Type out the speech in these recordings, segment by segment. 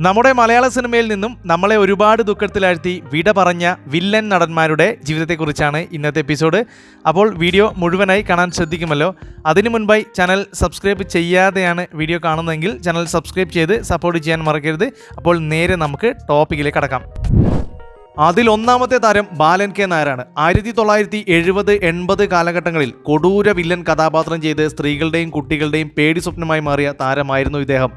നമ്മുടെ മലയാള സിനിമയിൽ നിന്നും നമ്മളെ ഒരുപാട് ദുഃഖത്തിലാഴ്ത്തി വിട പറഞ്ഞ വില്ലൻ നടന്മാരുടെ ജീവിതത്തെക്കുറിച്ചാണ് ഇന്നത്തെ എപ്പിസോഡ്. അപ്പോൾ വീഡിയോ മുഴുവനായി കാണാൻ ശ്രദ്ധിക്കുമല്ലോ. അതിനു മുൻപായി ചാനൽ സബ്സ്ക്രൈബ് ചെയ്യാതെയാണ് വീഡിയോ കാണുന്നതെങ്കിൽ ചാനൽ സബ്സ്ക്രൈബ് ചെയ്ത് സപ്പോർട്ട് ചെയ്യാൻ മറക്കരുത്. അപ്പോൾ നേരെ നമുക്ക് ടോപ്പിക്കിലേക്ക് കടക്കാം. അതിൽ ഒന്നാമത്തെ താരം ബാലൻ കെ നായരാണ്. 1970-80 കാലഘട്ടങ്ങളിൽ കൊടൂര വില്ലൻ കഥാപാത്രം ചെയ്ത് സ്ത്രീകളുടെയും കുട്ടികളുടെയും പേടി സ്വപ്നമായി മാറിയ താരമായിരുന്നു ഇദ്ദേഹം.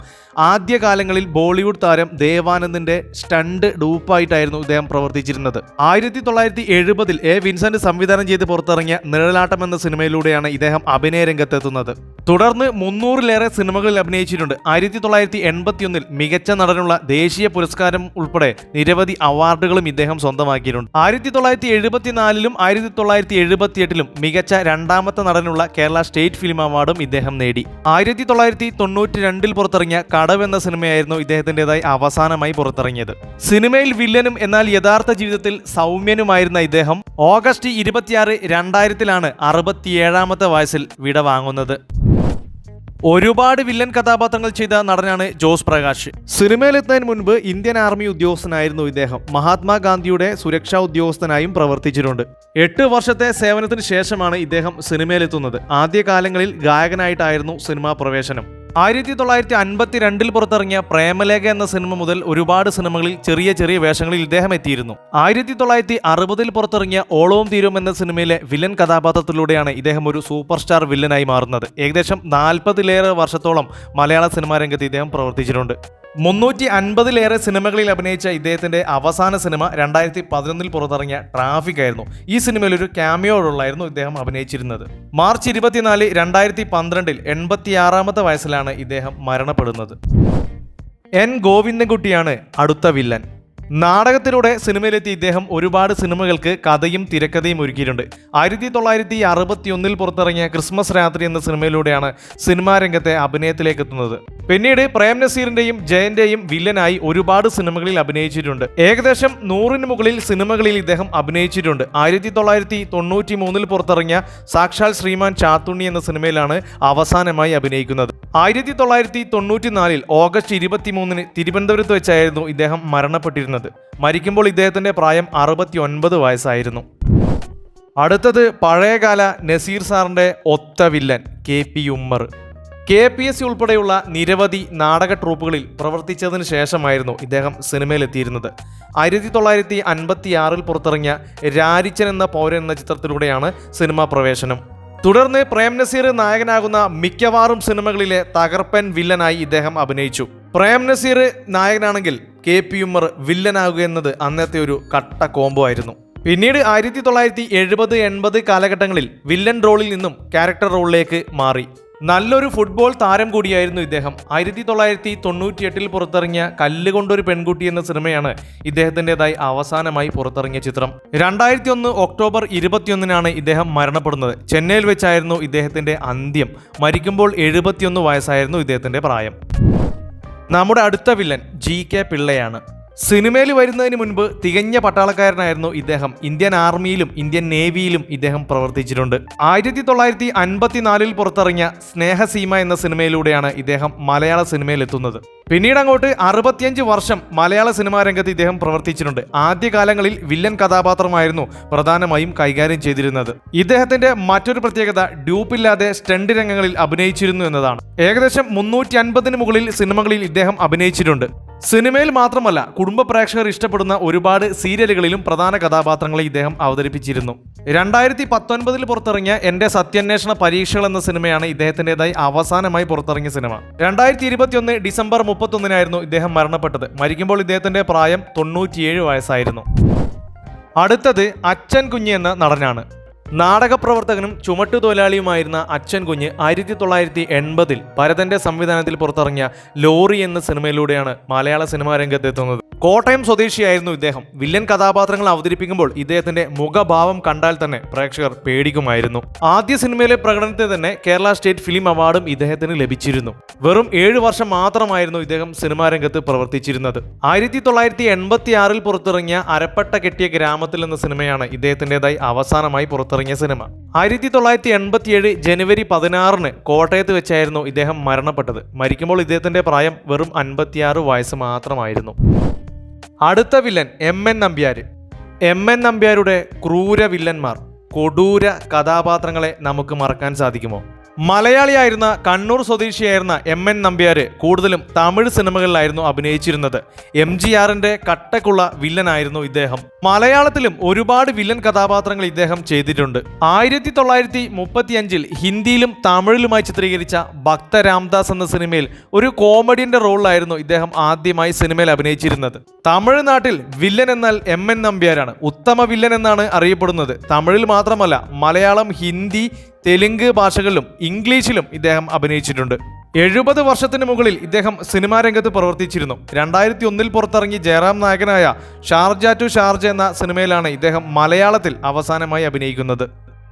ആദ്യകാലങ്ങളിൽ ബോളിവുഡ് താരം ദേവാനന്ദിന്റെ സ്റ്റണ്ട് ഡൂപ്പായിട്ടായിരുന്നു ഇദ്ദേഹം പ്രവർത്തിച്ചിരുന്നത്. 1970-ൽ എ വിൻസെന്റ് സംവിധാനം ചെയ്ത് പുറത്തിറങ്ങിയ നിഴലാട്ടം എന്ന സിനിമയിലൂടെയാണ് ഇദ്ദേഹം അഭിനയ രംഗത്തെത്തുന്നത്. തുടർന്ന് 300-ലേറെ സിനിമകളിൽ അഭിനയിച്ചിട്ടുണ്ട്. 1981-ൽ മികച്ച നടനുള്ള ദേശീയ പുരസ്കാരം ഉൾപ്പെടെ നിരവധി അവാർഡുകളും ഇദ്ദേഹം സ്വന്തമാക്കിയിട്ടുണ്ട്. 1974-ലും 1978-ലും മികച്ച രണ്ടാമത്തെ നടനുള്ള കേരള സ്റ്റേറ്റ് ഫിലിം അവാർഡും ഇദ്ദേഹം നേടി. 1992-ൽ പുറത്തിറങ്ങിയ കടവ് എന്ന സിനിമയായിരുന്നു ഇദ്ദേഹത്തിൻ്റെതായി അവസാനമായി പുറത്തിറങ്ങിയത്. സിനിമയിൽ വില്ലനും എന്നാൽ യഥാർത്ഥ ജീവിതത്തിൽ സൗമ്യനുമായിരുന്ന ഇദ്ദേഹം ഓഗസ്റ്റ് 26, 2000-ലാണ് 67-ാമത്തെ വയസ്സിൽ വിട വാങ്ങുന്നത്. ഒരുപാട് വില്ലൻ കഥാപാത്രങ്ങൾ ചെയ്ത നടനാണ് ജോസ് പ്രകാശ്. സിനിമയിലെത്തുന്നതിന് മുൻപ് ഇന്ത്യൻ ആർമി ഉദ്യോഗസ്ഥനായിരുന്നു ഇദ്ദേഹം. മഹാത്മാഗാന്ധിയുടെ സുരക്ഷാ ഉദ്യോഗസ്ഥനായും പ്രവർത്തിച്ചിട്ടുണ്ട്. 8 വർഷത്തെ സേവനത്തിന് ശേഷമാണ് ഇദ്ദേഹം സിനിമയിലെത്തുന്നത്. ആദ്യകാലങ്ങളിൽ ഗായകനായിട്ടായിരുന്നു സിനിമാ പ്രവേശനം. 1952-ൽ പുറത്തിറങ്ങിയ പ്രേമലേഖ എന്ന സിനിമ മുതൽ ഒരുപാട് സിനിമകളിൽ ചെറിയ ചെറിയ വേഷങ്ങളിൽ ഇദ്ദേഹം എത്തിയിരുന്നു. 1960-ൽ പുറത്തിറങ്ങിയ ഓളവും തീരും എന്ന സിനിമയിലെ വില്ലൻ കഥാപാത്രത്തിലൂടെയാണ് ഇദ്ദേഹം ഒരു സൂപ്പർ സ്റ്റാർ വില്ലനായി മാറുന്നത്. ഏകദേശം 40-ലേറെ വർഷത്തോളം മലയാള സിനിമാ രംഗത്ത് ഇദ്ദേഹം പ്രവർത്തിച്ചിട്ടുണ്ട്. 350-ലേറെ സിനിമകളിൽ അഭിനയിച്ച ഇദ്ദേഹത്തിന്റെ അവസാന സിനിമ 2011-ൽ പുറത്തിറങ്ങിയ ട്രാഫിക് ആയിരുന്നു. ഈ സിനിമയിൽ ഒരു ക്യാമിയോ റോളായിരുന്നു ഇദ്ദേഹം അഭിനയിച്ചിരുന്നത്. മാർച്ച് 24, 2012-ൽ 86-ാമത്തെ വയസ്സിലാണ് ഇദ്ദേഹം മരണപ്പെടുന്നത്. എൻ ഗോവിന്ദൻകുട്ടിയാണ് അടുത്ത വില്ലൻ. നാടകത്തിലൂടെ സിനിമയിലെത്തി ഇദ്ദേഹം ഒരുപാട് സിനിമകൾക്ക് കഥയും തിരക്കഥയും ഒരുക്കിയിട്ടുണ്ട്. 1961-ൽ പുറത്തിറങ്ങിയ ക്രിസ്മസ് രാത്രി എന്ന സിനിമയിലൂടെയാണ് സിനിമാ രംഗത്തെ അഭിനയത്തിലേക്ക് എത്തുന്നത്. പിന്നീട് പ്രേം നസീറിന്റെയും ജയന്റെയും വില്ലനായി ഒരുപാട് സിനിമകളിൽ അഭിനയിച്ചിട്ടുണ്ട്. ഏകദേശം 100-ന് മുകളിൽ സിനിമകളിൽ ഇദ്ദേഹം അഭിനയിച്ചിട്ടുണ്ട്. 1993-ൽ പുറത്തിറങ്ങിയ സാക്ഷാൽ ശ്രീമാൻ ചാത്തുണ്ണി എന്ന സിനിമയിലാണ് അവസാനമായി അഭിനയിക്കുന്നത്. 1994-ൽ ഓഗസ്റ്റ് 23-ന് തിരുവനന്തപുരത്ത് വെച്ചായിരുന്നു ഇദ്ദേഹം മരണപ്പെട്ടിരുന്നത്. മരിക്കുമ്പോൾ ഇദ്ദേഹത്തിന്റെ പ്രായം 69 വയസ്സായിരുന്നു. അടുത്തത് പഴയകാല നസീർ സാറിന്റെ ഒത്ത വില്ലൻ KP ഉമ്മർ. KPSC ഉൾപ്പെടെയുള്ള നിരവധി നാടക ട്രൂപ്പുകളിൽ പ്രവർത്തിച്ചതിന് ശേഷമായിരുന്നു ഇദ്ദേഹം സിനിമയിലെത്തിയിരുന്നത്. 1956-ൽ പുറത്തിറങ്ങിയ രാരിച്ചൻ എന്ന പൗരൻ എന്ന ചിത്രത്തിലൂടെയാണ് സിനിമാ പ്രവേശനം. തുടർന്ന് പ്രേം നസീർ നായകനാകുന്ന മിക്കവാറും സിനിമകളിലെ തകർപ്പൻ വില്ലനായി ഇദ്ദേഹം അഭിനയിച്ചു. പ്രേം നസീർ നായകനാണെങ്കിൽ KP ഉമ്മർ വില്ലനാകുക എന്നത് അന്നത്തെ ഒരു കട്ട കോംബോ ആയിരുന്നു. പിന്നീട് 1970-80 കാലഘട്ടങ്ങളിൽ വില്ലൻ റോളിൽ നിന്നും ക്യാരക്ടർ റോളിലേക്ക് മാറി. നല്ലൊരു ഫുട്ബോൾ താരം കൂടിയായിരുന്നു ഇദ്ദേഹം. 1998-ൽ പുറത്തിറങ്ങിയ കല്ലുകൊണ്ടൊരു പെൺകുട്ടി എന്ന സിനിമയാണ് ഇദ്ദേഹത്തിൻ്റെതായി അവസാനമായി പുറത്തിറങ്ങിയ ചിത്രം. 2001 ഒക്ടോബർ 21-നാണ് ഇദ്ദേഹം മരണപ്പെടുന്നത്. ചെന്നൈയിൽ വെച്ചായിരുന്നു ഇദ്ദേഹത്തിന്റെ അന്ത്യം. മരിക്കുമ്പോൾ 71 വയസ്സായിരുന്നു ഇദ്ദേഹത്തിന്റെ പ്രായം. നമ്മുടെ അടുത്ത വില്ലൻ GK പിള്ളയാണ്. സിനിമയിൽ വരുന്നതിന് മുൻപ് തികഞ്ഞ പട്ടാളക്കാരനായിരുന്നു ഇദ്ദേഹം. ഇന്ത്യൻ ആർമിയിലും ഇന്ത്യൻ നേവിയിലും ഇദ്ദേഹം പ്രവർത്തിച്ചിട്ടുണ്ട്. 1954-ൽ പുറത്തിറങ്ങിയ സ്നേഹസീമ എന്ന സിനിമയിലൂടെയാണ് ഇദ്ദേഹം മലയാള സിനിമയിൽ എത്തുന്നത്. പിന്നീട് അങ്ങോട്ട് 65 വർഷം മലയാള സിനിമാ രംഗത്ത് ഇദ്ദേഹം പ്രവർത്തിച്ചിട്ടുണ്ട്. ആദ്യകാലങ്ങളിൽ വില്ലൻ കഥാപാത്രമായിരുന്നു പ്രധാനമായും കൈകാര്യം ചെയ്തിരുന്നത്. ഇദ്ദേഹത്തിന്റെ മറ്റൊരു പ്രത്യേകത ഡ്യൂപ്പില്ലാതെ സ്റ്റണ്ട് രംഗങ്ങളിൽ അഭിനയിച്ചിരുന്നു എന്നതാണ്. ഏകദേശം 350-ന് മുകളിൽ സിനിമകളിൽ ഇദ്ദേഹം അഭിനയിച്ചിട്ടുണ്ട്. സിനിമയിൽ മാത്രമല്ല, കുടുംബ പ്രേക്ഷകർ ഇഷ്ടപ്പെടുന്ന ഒരുപാട് സീരിയലുകളിലും പ്രധാന കഥാപാത്രങ്ങളെ ഇദ്ദേഹം അവതരിപ്പിച്ചിരുന്നു. 2019-ൽ പുറത്തിറങ്ങിയ എന്റെ സത്യാന്വേഷണ പരീക്ഷകൾ എന്ന സിനിമയാണ് ഇദ്ദേഹത്തിൻ്റെതായി അവസാനമായി പുറത്തിറങ്ങിയ സിനിമ. 2021 ഡിസംബർ 31-നായിരുന്നു ഇദ്ദേഹം മരണപ്പെട്ടത്. മരിക്കുമ്പോൾ ഇദ്ദേഹത്തിന്റെ പ്രായം 97 വയസ്സായിരുന്നു. അടുത്തത് അച്ഛൻ കുഞ്ഞ് എന്ന നടനാണ്. നാടകപ്രവർത്തകനും ചുമട്ടുതൊഴിലാളിയുമായിരുന്ന അച്ഛൻ കുഞ്ഞ് 1980-ൽ ഭരതന്റെ സംവിധാനത്തിൽ പുറത്തിറങ്ങിയ ലോറി എന്ന സിനിമയിലൂടെയാണ് മലയാള സിനിമാ രംഗത്തെത്തുന്നത്. കോട്ടയം സ്വദേശിയായിരുന്നു ഇദ്ദേഹം. വില്ലൻ കഥാപാത്രങ്ങൾ അവതരിപ്പിക്കുമ്പോൾ ഇദ്ദേഹത്തിന്റെ മുഖഭാവം കണ്ടാൽ തന്നെ പ്രേക്ഷകർ പേടിക്കുമായിരുന്നു. ആദ്യ സിനിമയിലെ പ്രകടനത്തിന് തന്നെ കേരള സ്റ്റേറ്റ് ഫിലിം അവാർഡും ഇദ്ദേഹത്തിന് ലഭിച്ചിരുന്നു. വെറും 7 വർഷം മാത്രമായിരുന്നു ഇദ്ദേഹം സിനിമാ രംഗത്ത് പ്രവർത്തിച്ചിരുന്നത്. 1986 പുറത്തിറങ്ങിയ അരപ്പട്ട കെട്ടിയ ഗ്രാമത്തിൽ എന്ന സിനിമയാണ് ഇദ്ദേഹത്തിൻ്റെതായി അവസാനമായി പുറത്തിറങ്ങിയ സിനിമ. 1987 ജനുവരി 16 കോട്ടയത്ത് വെച്ചായിരുന്നു ഇദ്ദേഹം മരണപ്പെട്ടത്. മരിക്കുമ്പോൾ ഇദ്ദേഹത്തിന്റെ പ്രായം വെറും 56 വയസ്സ് മാത്രമായിരുന്നു. അടുത്ത വില്ലൻ MN നമ്പ്യാർ. MN നമ്പ്യാരുടെ ക്രൂര വില്ലന്മാർ, കൊടൂര കഥാപാത്രങ്ങളെ നമുക്ക് മറക്കാൻ സാധിക്കുമോ? മലയാളിയായിരുന്ന കണ്ണൂർ സ്വദേശിയായിരുന്ന MN നമ്പ്യാർ കൂടുതലും തമിഴ് സിനിമകളിലായിരുന്നു അഭിനയിച്ചിരുന്നത്. MGRന്റെ കട്ടക്കുള്ള വില്ലനായിരുന്നു ഇദ്ദേഹം. മലയാളത്തിലും ഒരുപാട് വില്ലൻ കഥാപാത്രങ്ങൾ ഇദ്ദേഹം ചെയ്തിട്ടുണ്ട്. 1935 ഹിന്ദിയിലും തമിഴിലുമായി ചിത്രീകരിച്ച ഭക്ത രാംദാസ് എന്ന സിനിമയിൽ ഒരു കോമഡിയന്റെ റോളിലായിരുന്നു ഇദ്ദേഹം ആദ്യമായി സിനിമയിൽ അഭിനയിച്ചിരുന്നത്. തമിഴ്നാട്ടിൽ വില്ലൻ എന്നാൽ MN നമ്പ്യാരാണ്. ഉത്തമ വില്ലൻ എന്നാണ് അറിയപ്പെടുന്നത്. തമിഴിൽ മാത്രമല്ല, മലയാളം, ഹിന്ദി, തെലുങ്ക് ഭാഷകളിലും ഇംഗ്ലീഷിലും ഇദ്ദേഹം അഭിനയിച്ചിട്ടുണ്ട്. 70 വർഷത്തിന് മുകളിൽ ഇദ്ദേഹം സിനിമാ രംഗത്ത് പ്രവർത്തിച്ചിരുന്നു. 2001 പുറത്തിറങ്ങി ജയറാം നായകനായ ഷാർജ ടു ഷാർജ എന്ന സിനിമയിലാണ് ഇദ്ദേഹം മലയാളത്തിൽ അവസാനമായി അഭിനയിക്കുന്നത്.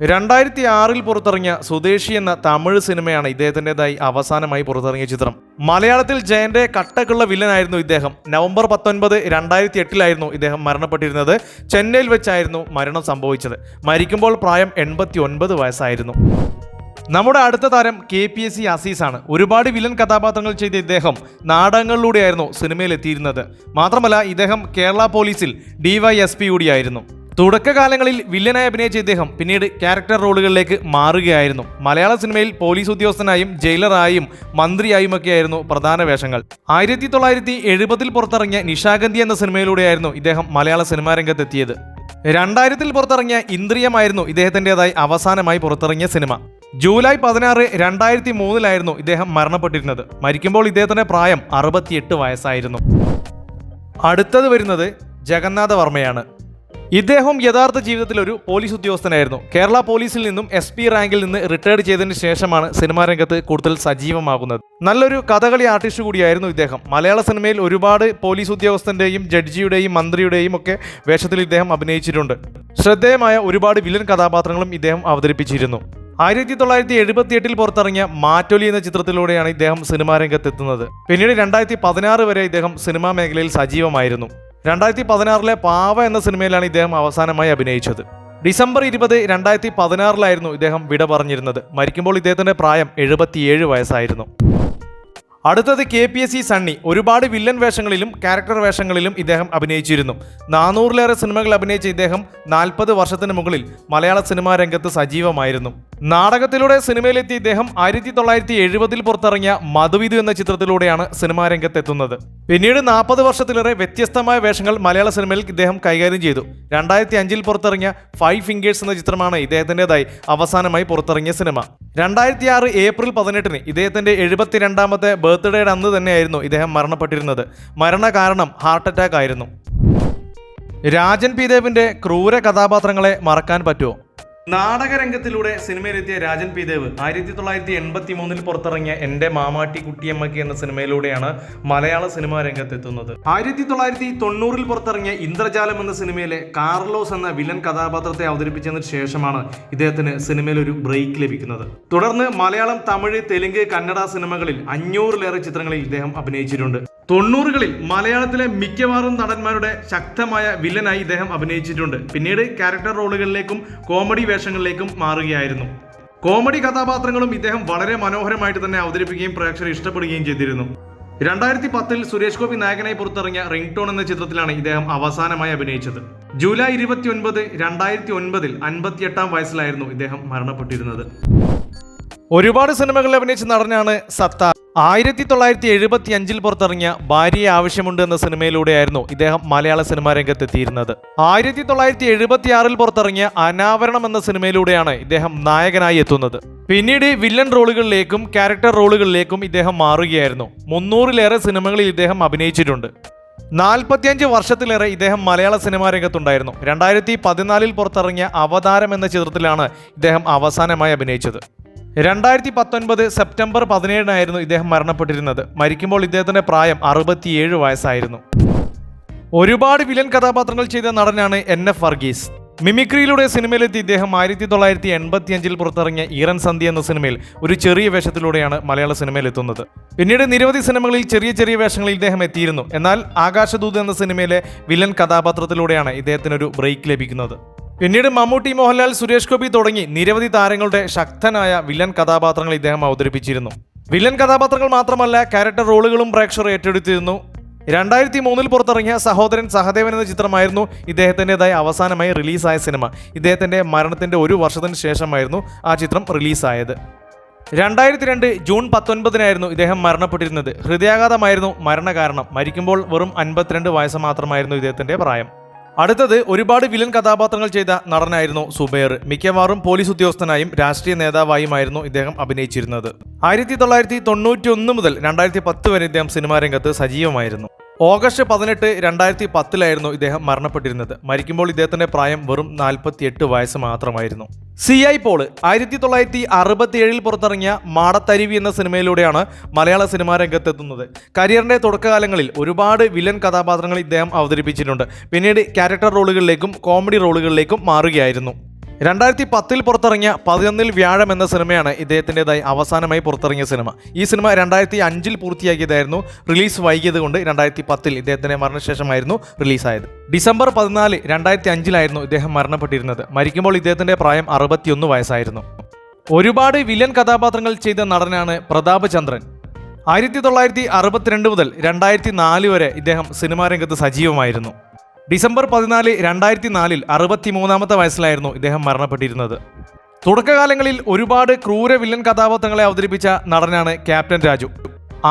2006 പുറത്തിറങ്ങിയ സ്വദേശി എന്ന തമിഴ് സിനിമയാണ് ഇദ്ദേഹത്തിൻ്റെതായി അവസാനമായി പുറത്തിറങ്ങിയ ചിത്രം. മലയാളത്തിൽ ജയന്റെ കട്ടക്കുള്ള വില്ലനായിരുന്നു ഇദ്ദേഹം. നവംബർ 19, 2008 ഇദ്ദേഹം മരണപ്പെട്ടിരുന്നത്. ചെന്നൈയിൽ വെച്ചായിരുന്നു മരണം സംഭവിച്ചത്. മരിക്കുമ്പോൾ പ്രായം 89 വയസ്സായിരുന്നു. നമ്മുടെ അടുത്ത താരം KPSC അസീസാണ്. ഒരുപാട് വില്ലൻ കഥാപാത്രങ്ങൾ ചെയ്ത ഇദ്ദേഹം നാടകങ്ങളിലൂടെയായിരുന്നു സിനിമയിൽ എത്തിയിരുന്നത്. മാത്രമല്ല, ഇദ്ദേഹം കേരള പോലീസിൽ DYSP കൂടിയായിരുന്നു. തുടക്കകാലങ്ങളിൽ വില്ലനായി അഭിനയിച്ച ഇദ്ദേഹം പിന്നീട് ക്യാരക്ടർ റോളുകളിലേക്ക് മാറുകയായിരുന്നു. മലയാള സിനിമയിൽ പോലീസ് ഉദ്യോഗസ്ഥനായും ജയിലറായും മന്ത്രിയായുമൊക്കെയായിരുന്നു പ്രധാന വേഷങ്ങൾ. 1970 പുറത്തിറങ്ങിയ നിശാഗന്ധി എന്ന സിനിമയിലൂടെയായിരുന്നു ഇദ്ദേഹം മലയാള സിനിമാ രംഗത്തെത്തിയത്. 2000 പുറത്തിറങ്ങിയ ഇന്ദ്രിയമായിരുന്നു ഇദ്ദേഹത്തിൻ്റെതായി അവസാനമായി പുറത്തിറങ്ങിയ സിനിമ. ജൂലൈ 16, 2003 ഇദ്ദേഹം മരണപ്പെട്ടിരുന്നത്. മരിക്കുമ്പോൾ ഇദ്ദേഹത്തിന്റെ പ്രായം 68 വയസ്സായിരുന്നു. അടുത്തത് വരുന്നത് ജഗന്നാഥ വർമ്മയാണ്. ഇദ്ദേഹം യഥാർത്ഥ ജീവിതത്തിൽ ഒരു പോലീസ് ഉദ്യോഗസ്ഥനായിരുന്നു. കേരള പോലീസിൽ നിന്നും SP റാങ്കിൽ നിന്ന് റിട്ടയർഡ് ചെയ്തതിന് ശേഷമാണ് സിനിമാ രംഗത്ത് കൂടുതൽ സജീവമാകുന്നത്. നല്ലൊരു കഥകളി ആർട്ടിസ്റ്റ് കൂടിയായിരുന്നു ഇദ്ദേഹം. മലയാള സിനിമയിൽ ഒരുപാട് പോലീസ് ഉദ്യോഗസ്ഥന്റെയും ജഡ്ജിയുടെയും മന്ത്രിയുടെയും ഒക്കെ വേഷത്തിൽ ഇദ്ദേഹം അഭിനയിച്ചിട്ടുണ്ട്. ശ്രദ്ധേയമായ ഒരുപാട് വില്ലൻ കഥാപാത്രങ്ങളും ഇദ്ദേഹം അവതരിപ്പിച്ചിരുന്നു. 1978 പുറത്തിറങ്ങിയ മാറ്റൊലി എന്ന ചിത്രത്തിലൂടെയാണ് ഇദ്ദേഹം സിനിമാ രംഗത്തെത്തുന്നത്. പിന്നീട് 2016 വരെ ഇദ്ദേഹം സിനിമാ മേഖലയിൽ സജീവമായിരുന്നു. 2016 പാവ എന്ന സിനിമയിലാണ് ഇദ്ദേഹം അവസാനമായി അഭിനയിച്ചത്. ഡിസംബർ 20, 2016 ഇദ്ദേഹം വിട പറഞ്ഞിരുന്നത്. മരിക്കുമ്പോൾ ഇദ്ദേഹത്തിന്റെ പ്രായം 77 വയസ്സായിരുന്നു. അടുത്തത് KPSC സണ്ണി. ഒരുപാട് വില്ലൻ വേഷങ്ങളിലും ക്യാരക്ടർ വേഷങ്ങളിലും ഇദ്ദേഹം അഭിനയിച്ചിരുന്നു. 400-ലേറെ സിനിമകൾ അഭിനയിച്ച ഇദ്ദേഹം 40 വർഷത്തിന് മുകളിൽ മലയാള സിനിമാ രംഗത്ത് സജീവമായിരുന്നു. നാടകത്തിലൂടെ സിനിമയിലെത്തിയ ഇദ്ദേഹം 1970 പുറത്തിറങ്ങിയ മധുവിധു എന്ന ചിത്രത്തിലൂടെയാണ് സിനിമാ രംഗത്തെത്തുന്നത്. പിന്നീട് 40 വർഷത്തിലേറെ വ്യത്യസ്തമായ വേഷങ്ങൾ മലയാള സിനിമയിൽ ഇദ്ദേഹം കൈകാര്യം ചെയ്തു. 2005 പുറത്തിറങ്ങിയ 5 ഫിംഗേഴ്സ് എന്ന ചിത്രമാണ് ഇദ്ദേഹത്തിൻ്റെതായി അവസാനമായി പുറത്തിറങ്ങിയ സിനിമ. 2006 ഏപ്രിൽ 18 ഇദ്ദേഹത്തിന്റെ 72ാമത്തെ ബർത്ത്ഡേയുടെ അന്ന് തന്നെയായിരുന്നു ഇദ്ദേഹം മരണപ്പെട്ടിരുന്നത്. മരണകാരണം ഹാർട്ട് അറ്റാക്ക് ആയിരുന്നു. രാജൻ പി ദേവിന്റെ ക്രൂര കഥാപാത്രങ്ങളെ മറക്കാൻ പറ്റുമോ? നാടകരംഗത്തിലൂടെ സിനിമയിലെത്തിയ രാജൻ പി ദേവ് 1983 പുറത്തിറങ്ങിയ എൻ്റെ മാമാട്ടി കുട്ടിയമ്മയ്ക്ക് എന്ന സിനിമയിലൂടെയാണ് മലയാള സിനിമാ രംഗത്തെത്തുന്നത്. 1990 പുറത്തിറങ്ങിയ ഇന്ദ്രജാലം എന്ന സിനിമയിലെ കാർലോസ് എന്ന വില്ലൻ കഥാപാത്രത്തെ അവതരിപ്പിച്ചതിന് ശേഷമാണ് ഇദ്ദേഹത്തിന് സിനിമയിൽ ഒരു ബ്രേക്ക് ലഭിക്കുന്നത്. തുടർന്ന് മലയാളം, തമിഴ്, തെലുങ്ക്, കന്നഡ സിനിമകളിൽ 500-ലേറെ ചിത്രങ്ങളിൽ ഇദ്ദേഹം അഭിനയിച്ചിട്ടുണ്ട്. 90കളിൽ മലയാളത്തിലെ മിക്കവാറും നടന്മാരുടെ ശക്തമായ വില്ലനായി ഇദ്ദേഹം അഭിനയിച്ചിട്ടുണ്ട്. പിന്നീട് ക്യാരക്ടർ റോളുകളിലേക്കും കോമഡി വേഷങ്ങളിലേക്കും മാറുകയായിരുന്നു. കോമഡി കഥാപാത്രങ്ങളും ഇദ്ദേഹം വളരെ മനോഹരമായിട്ട് തന്നെ അവതരിപ്പിക്കുകയും പ്രേക്ഷകർ ഇഷ്ടപ്പെടുകയും ചെയ്തിരുന്നു. 2010 സുരേഷ് ഗോപി നായകനായി പുറത്തിറങ്ങിയ റിംഗ് ടോൺ എന്ന ചിത്രത്തിലാണ് ഇദ്ദേഹം അവസാനമായി അഭിനയിച്ചത്. ജൂലൈ 29, 2009 58-ാം വയസ്സിലായിരുന്നു ഇദ്ദേഹം മരണപ്പെട്ടിരുന്നത്. ഒരുപാട് സിനിമകളിൽ അഭിനയിച്ച നടനാണ് സത്താർ. 1975 പുറത്തിറങ്ങിയ ഭാര്യയെ ആവശ്യമുണ്ട് എന്ന സിനിമയിലൂടെയായിരുന്നു ഇദ്ദേഹം മലയാള സിനിമാ രംഗത്തെത്തിയിരുന്നത്. 1976 പുറത്തിറങ്ങിയ അനാവരണം എന്ന സിനിമയിലൂടെയാണ് ഇദ്ദേഹം നായകനായി എത്തുന്നത്. പിന്നീട് വില്ലൻ റോളുകളിലേക്കും ക്യാരക്ടർ റോളുകളിലേക്കും ഇദ്ദേഹം മാറുകയായിരുന്നു. 300-ലേറെ സിനിമകളിൽ ഇദ്ദേഹം അഭിനയിച്ചിട്ടുണ്ട്. 45 വർഷത്തിലേറെ ഇദ്ദേഹം മലയാള സിനിമാ രംഗത്തുണ്ടായിരുന്നു. 2014 പുറത്തിറങ്ങിയ അവതാരം എന്ന ചിത്രത്തിലാണ് ഇദ്ദേഹം അവസാനമായി അഭിനയിച്ചത്. 2019 സെപ്റ്റംബർ 17 ഇദ്ദേഹം മരണപ്പെട്ടിരുന്നത്. മരിക്കുമ്പോൾ ഇദ്ദേഹത്തിന്റെ പ്രായം 67 വയസ്സായിരുന്നു. ഒരുപാട് വില്ലൻ കഥാപാത്രങ്ങൾ ചെയ്ത നടനാണ് NF വർഗീസ്. മിമിക്രിയിലൂടെ സിനിമയിലെത്തി ഇദ്ദേഹം 1985 പുറത്തിറങ്ങിയ ഈറൻ സന്ധ്യ എന്ന സിനിമയിൽ ഒരു ചെറിയ വേഷത്തിലൂടെയാണ് മലയാള സിനിമയിൽ എത്തുന്നത്. പിന്നീട് നിരവധി സിനിമകളിൽ ചെറിയ വേഷങ്ങളിൽ ഇദ്ദേഹം എത്തിയിരുന്നു. എന്നാൽ ആകാശദൂത് എന്ന സിനിമയിലെ വില്ലൻ കഥാപാത്രത്തിലൂടെയാണ് ഇദ്ദേഹത്തിനൊരു ബ്രേക്ക് ലഭിക്കുന്നത്. പിന്നീട് മമ്മൂട്ടി, മോഹൻലാൽ, സുരേഷ് ഗോപി തുടങ്ങി നിരവധി താരങ്ങളുടെ ശക്തനായ വില്ലൻ കഥാപാത്രങ്ങൾ ഇദ്ദേഹം അവതരിപ്പിച്ചിരുന്നു. വില്ലൻ കഥാപാത്രങ്ങൾ മാത്രമല്ല, ക്യാരക്ടർ റോളുകളും പ്രേക്ഷകർ ഏറ്റെടുത്തിരുന്നു. 2003 പുറത്തിറങ്ങിയ സഹോദരൻ സഹദേവൻ എന്ന ചിത്രമായിരുന്നു ഇദ്ദേഹത്തിൻ്റെതായി അവസാനമായി റിലീസായ സിനിമ. ഇദ്ദേഹത്തിൻ്റെ മരണത്തിൻ്റെ 1 വർഷത്തിന് ശേഷമായിരുന്നു ആ ചിത്രം റിലീസായത്. 2002 ജൂൺ 19 ഇദ്ദേഹം മരണപ്പെട്ടിരുന്നത്. ഹൃദയാഘാതമായിരുന്നു മരണകാരണം. മരിക്കുമ്പോൾ വെറും 52 വയസ്സ് മാത്രമായിരുന്നു ഇദ്ദേഹത്തിൻ്റെ പ്രായം. അടുത്തത് ഒരുപാട് വില്ലൻ കഥാപാത്രങ്ങൾ ചെയ്ത നടനായിരുന്നു സുബൈർ. മിക്കവാറും പോലീസ് ഉദ്യോഗസ്ഥനായും രാഷ്ട്രീയ നേതാവായുമായിരുന്നു ഇദ്ദേഹം അഭിനയിച്ചിരുന്നത്. 1991 മുതൽ 2010 വരെ ഇദ്ദേഹം സിനിമാ രംഗത്ത് സജീവമായിരുന്നു. ഓഗസ്റ്റ് 18, 2010 ഇദ്ദേഹം മരണപ്പെട്ടിരുന്നത്. മരിക്കുമ്പോൾ ഇദ്ദേഹത്തിന്റെ പ്രായം വെറും 48 വയസ്സ് മാത്രമായിരുന്നു. CI പോൾ 1967 പുറത്തിറങ്ങിയ മാടത്തരുവി എന്ന സിനിമയിലൂടെയാണ് മലയാള സിനിമാ രംഗത്തെത്തുന്നത്. കരിയറിന്റെ തുടക്കകാലങ്ങളിൽ ഒരുപാട് വില്ലൻ കഥാപാത്രങ്ങൾ ഇദ്ദേഹം അവതരിപ്പിച്ചിട്ടുണ്ട്. പിന്നീട് ക്യാരക്ടർ റോളുകളിലേക്കും കോമഡി റോളുകളിലേക്കും മാറുകയായിരുന്നു. 2010 പുറത്തിറങ്ങിയ 11 വ്യാഴം എന്ന സിനിമയാണ് ഇദ്ദേഹത്തിൻ്റെതായി അവസാനമായി പുറത്തിറങ്ങിയ സിനിമ. ഈ സിനിമ 2005 പൂർത്തിയാക്കിയതായിരുന്നു. റിലീസ് വൈകിയത് കൊണ്ട് 2010 ഇദ്ദേഹത്തിൻ്റെ മരണശേഷമായിരുന്നു റിലീസായത്. ഡിസംബർ 14, 2005 ഇദ്ദേഹം മരണപ്പെട്ടിരുന്നത്. മരിക്കുമ്പോൾ ഇദ്ദേഹത്തിൻ്റെ പ്രായം 61 വയസ്സായിരുന്നു. ഒരുപാട് വില്ലൻ കഥാപാത്രങ്ങൾ ചെയ്ത നടനാണ് പ്രതാപ് ചന്ദ്രൻ. 1962 മുതൽ 2004 വരെ ഇദ്ദേഹം സിനിമാ രംഗത്ത് സജീവമായിരുന്നു. ഡിസംബർ 14, 2004 63 വയസ്സിലായിരുന്നു ഇദ്ദേഹം മരണപ്പെട്ടിരുന്നത്. തുടക്കകാലങ്ങളിൽ ഒരുപാട് ക്രൂര വില്ലൻ കഥാപാത്രങ്ങളെ അവതരിപ്പിച്ച നടനാണ് ക്യാപ്റ്റൻ രാജു.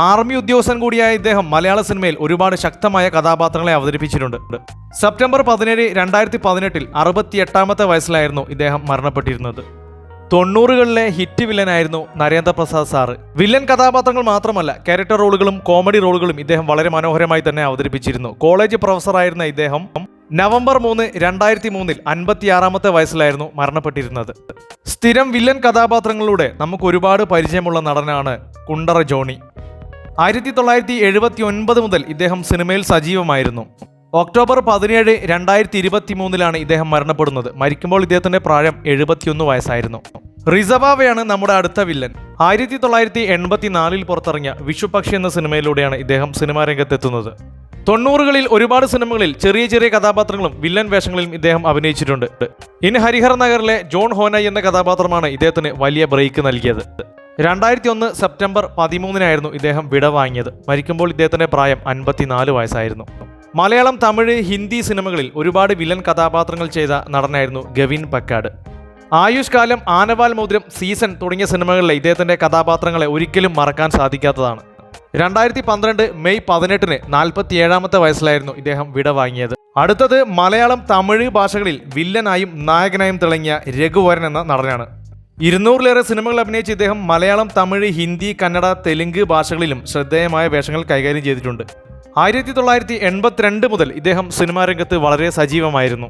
ആർമി ഉദ്യോഗസ്ഥൻ കൂടിയായ ഇദ്ദേഹം മലയാള സിനിമയിൽ ഒരുപാട് ശക്തമായ കഥാപാത്രങ്ങളെ അവതരിപ്പിച്ചിട്ടുണ്ട്. സെപ്റ്റംബർ 17, 2018 68 വയസ്സിലായിരുന്നു ഇദ്ദേഹം മരണപ്പെട്ടിരുന്നത്. 90കളിലെ ഹിറ്റ് വില്ലനായിരുന്നു നരേന്ദ്രപ്രസാദ് സാറ്. വില്ലൻ കഥാപാത്രങ്ങൾ മാത്രമല്ല, ക്യാരക്ടർ റോളുകളും കോമഡി റോളുകളും ഇദ്ദേഹം വളരെ മനോഹരമായി തന്നെ അവതരിപ്പിച്ചിരുന്നു. കോളേജ് പ്രൊഫസറായിരുന്ന ഇദ്ദേഹം നവംബർ 3, 2003 56 വയസ്സിലായിരുന്നു മരണപ്പെട്ടിരുന്നത്. സ്ഥിരം വില്ലൻ കഥാപാത്രങ്ങളിലൂടെ നമുക്ക് ഒരുപാട് പരിചയമുള്ള നടനാണ് കുണ്ടറ ജോണി. 1979 മുതൽ ഇദ്ദേഹം സിനിമയിൽ സജീവമായിരുന്നു. ഒക്ടോബർ 17, 2023 ഇദ്ദേഹം മരണപ്പെടുന്നത്. മരിക്കുമ്പോൾ ഇദ്ദേഹത്തിന്റെ പ്രായം 71 വയസ്സായിരുന്നു. റിസവാവയാണ് നമ്മുടെ അടുത്ത വില്ലൻ. 1984 പുറത്തിറങ്ങിയ വിഷുപക്ഷി എന്ന സിനിമയിലൂടെയാണ് ഇദ്ദേഹം സിനിമാ രംഗത്തെത്തുന്നത്. 90കളിൽ ഒരുപാട് സിനിമകളിൽ ചെറിയ കഥാപാത്രങ്ങളും വില്ലൻ വേഷങ്ങളിലും ഇദ്ദേഹം അഭിനയിച്ചിട്ടുണ്ട്. ഇൻ ഹരിഹർ നഗറിലെ ജോൺ ഹോനായി എന്ന കഥാപാത്രമാണ് ഇദ്ദേഹത്തിന് വലിയ ബ്രേക്ക് നൽകിയത്. 2001 സെപ്റ്റംബർ 13 ഇദ്ദേഹം വിടവാങ്ങിയത്. മരിക്കുമ്പോൾ ഇദ്ദേഹത്തിന്റെ പ്രായം 54 വയസ്സായിരുന്നു. മലയാളം, തമിഴ്, ഹിന്ദി സിനിമകളിൽ ഒരുപാട് വില്ലൻ കഥാപാത്രങ്ങൾ ചെയ്ത നടനായിരുന്നു ഗവിൻ പക്കാട്. ആയുഷ് കാലം, ആനവാൽ മോതിരം, സീസൺ തുടങ്ങിയ സിനിമകളിലെ ഇദ്ദേഹത്തിൻ്റെ കഥാപാത്രങ്ങളെ ഒരിക്കലും മറക്കാൻ സാധിക്കാത്തതാണ്. 2012 മെയ് 18 47 വയസ്സിലായിരുന്നു ഇദ്ദേഹം വിടവാങ്ങിയത്. അടുത്തത് മലയാളം, തമിഴ് ഭാഷകളിൽ വില്ലനായും നായകനായും തിളങ്ങിയ രഘുവരൻ എന്ന നടനാണ്. 200-ലേറെ സിനിമകൾ അഭിനയിച്ച ഇദ്ദേഹം മലയാളം, തമിഴ്, ഹിന്ദി, കന്നഡ, തെലുങ്ക് ഭാഷകളിലും ശ്രദ്ധേയമായ വേഷങ്ങൾ കൈകാര്യം ചെയ്തിട്ടുണ്ട്. 1982 മുതൽ ഇദ്ദേഹം സിനിമാ രംഗത്ത് വളരെ സജീവമായിരുന്നു.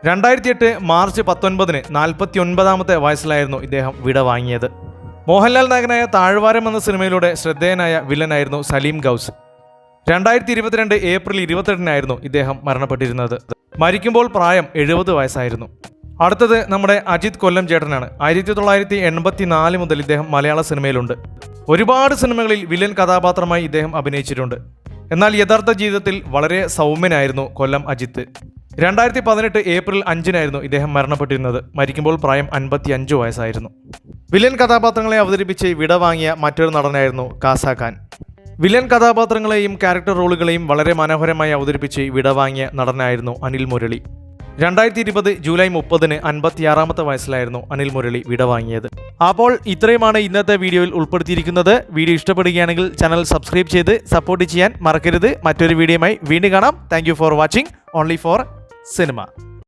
2008 മാർച്ച് 19 49 വയസ്സിലായിരുന്നു ഇദ്ദേഹം വിടവാങ്ങിയത്. മോഹൻലാൽ നായകനായ താഴ്വാരം എന്ന സിനിമയിലൂടെ ശ്രദ്ധേയനായ വില്ലനായിരുന്നു സലീം ഗൗസ്. 2022 ഏപ്രിൽ 28 ഇദ്ദേഹം മരണപ്പെട്ടിരുന്നത്. മരിക്കുമ്പോൾ പ്രായം 70 വയസ്സായിരുന്നു. അടുത്തത് നമ്മുടെ അജിത് കൊല്ലം ചേട്ടനാണ്. 1984 മുതൽ ഇദ്ദേഹം മലയാള സിനിമയിലുണ്ട്. ഒരുപാട് സിനിമകളിൽ വില്ലൻ കഥാപാത്രമായി ഇദ്ദേഹം അഭിനയിച്ചിട്ടുണ്ട്. എന്നാൽ യഥാർത്ഥ ജീവിതത്തിൽ വളരെ സൗമ്യനായിരുന്നു കൊല്ലം അജിത്ത്. 2018 ഏപ്രിൽ 5 ഇദ്ദേഹം മരണപ്പെട്ടിരുന്നത്. മരിക്കുമ്പോൾ പ്രായം 55 വയസ്സായിരുന്നു. വില്ലൻ കഥാപാത്രങ്ങളെ അവതരിപ്പിച്ച് വിടവാങ്ങിയ മറ്റൊരു നടനായിരുന്നു കാസാ ഖാൻ. വില്ലൻ കഥാപാത്രങ്ങളെയും ക്യാരക്ടർ റോളുകളെയും വളരെ മനോഹരമായി അവതരിപ്പിച്ച് വിടവാങ്ങിയ നടനായിരുന്നു അനിൽ മുരളി. 2020 ജൂലൈ 30 56 വയസ്സിലായിരുന്നു അനിൽ മുരളി വിടവാങ്ങിയത്. അപ്പോൾ ഇത്രയുമാണ് ഇന്നത്തെ വീഡിയോയിൽ ഉൾപ്പെടുത്തിയിരിക്കുന്നത്. വീഡിയോ ഇഷ്ടപ്പെടുകയാണെങ്കിൽ ചാനൽ സബ്സ്ക്രൈബ് ചെയ്ത് സപ്പോർട്ട് ചെയ്യാൻ മറക്കരുത്. മറ്റൊരു വീഡിയോയുമായി വീണ്ടും കാണാം. Thank you for watching only for cinema.